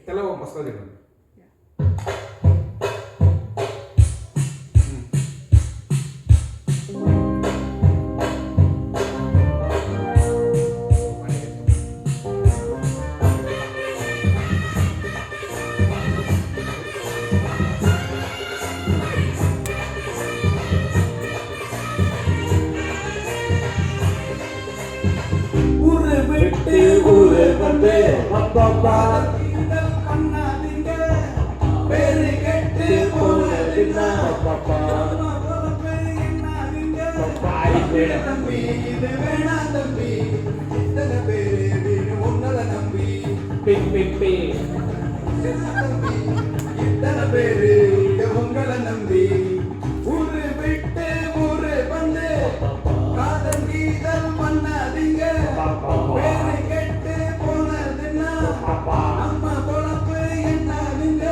Kalau pas kali kan. ஊரு வந்து அப்பப்பா பண்ணாதீங்க பேரு கெட்டு போனதுன்னா அப்பப்பா தம்பி இது வேணா தம்பி இத்தனை பேரு வீடு உங்களை நம்பி தம்பி இத்தனை பேரு உங்களை நம்பி ஊரு விட்டு ஊரு வந்து காதல் கீதல் பண்ணாதீங்க பேரு கெட்டு போனதுன்னா நம்ம பொழப்பு என்னதுங்க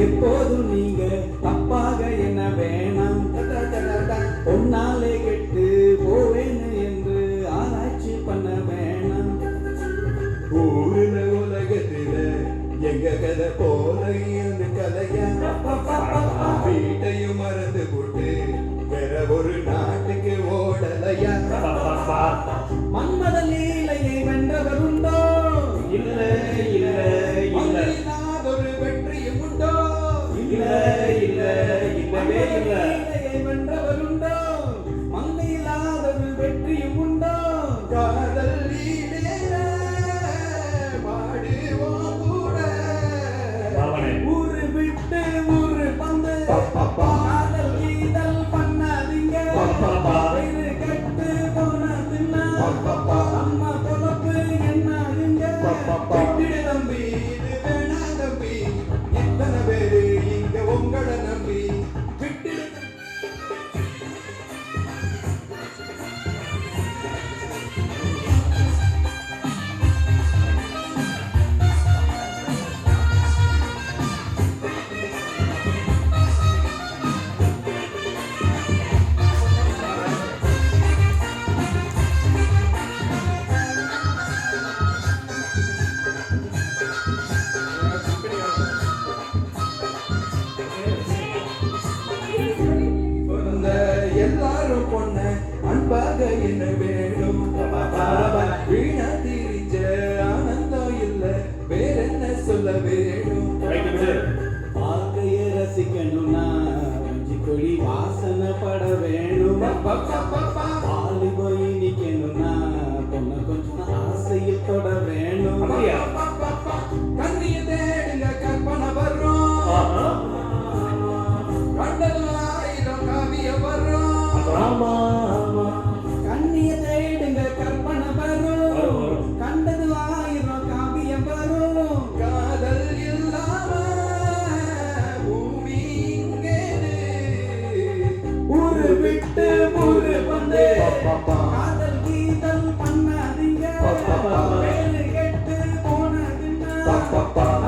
எப்போதும் நீங்க தப்பாக என்ன வேணாம் ஒன்னாலே கெட்டு போவேன்னு என்று ஆராய்ச்சி பண்ண வேணாம் ஊருல உலகத்தில எங்க கதை போல இந்த கதையா வீட்டையும் மறந்து போட்டு வேற ஒரு நாட்டுக்கு ஓடலையா மன்மத லீலையை வென்றவர் உண்டோ இல்ல இல்ல இல்ல ஒரு வெற்றியும் உண்டோ இல்ல இல்ல இல்லவே இல்ல வென்றவர் உண்டோ மங்கையில்லாதொரு வெற்றியும் உண்டோ காதல் லீலையில பாடுவோம் கூட ஊரு விட்டு ஊரு வந்து காதல் கீதல் பண்ணாதீங்க வயிறு கட்டு போனதுன்னா அம்மா பொழப்பு என்னாதுங்க விட்டுடு தம்பி இது வேணா தம்பி இத்தனை பேரு இங்க உங்களை நம்பி விட்டுடு எல்லாரும் பொண்ண அன்பாக என்ன வேணும் வீணா திரிஞ்ச ஆனந்தம் இல்ல வேற என்ன சொல்ல வேணும் வாழ்க்கைய ரசிக்கணும்னா கொடி வாசனை பட வேணும் பாலி போய் நிக்கணும்னா பொண்ண கொஞ்சம் ஆசையில் தொட வேணும் கண்ணிய தேடுங்க கற்பனை வர்றோம் கண்டதும் காவிய வர்றோம் கண்ணிய தேடுங்க கற்பனை வரும் கண்டது 1000 காவியம் வரும் காதல் இல்லாம பூமி ஊரு விட்டு ஊரு வந்து காதல் கீதல் பண்ணாதீங்க வேறு கெட்டு போனதுன்னா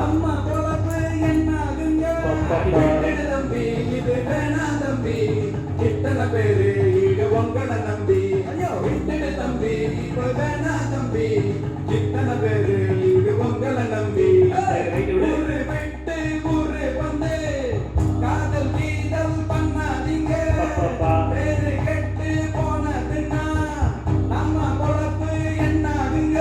அம்மா பொழப்பு என்னாகுங்க தம்பி இது வேணா தம்பி இத்தனை பேரு உங்களை நம்பி ஐயோ விட்டுடு தம்பி இப்ப வேணா தம்பி இத்தனை பேரு உங்களை நம்பி ஊரு விட்டு ஊரு வந்து காதல் கீதல் பண்ணாதீங்க பேரு கெட்டு போனதுன்னா நம்ம பொழப்பு என்னாகுங்க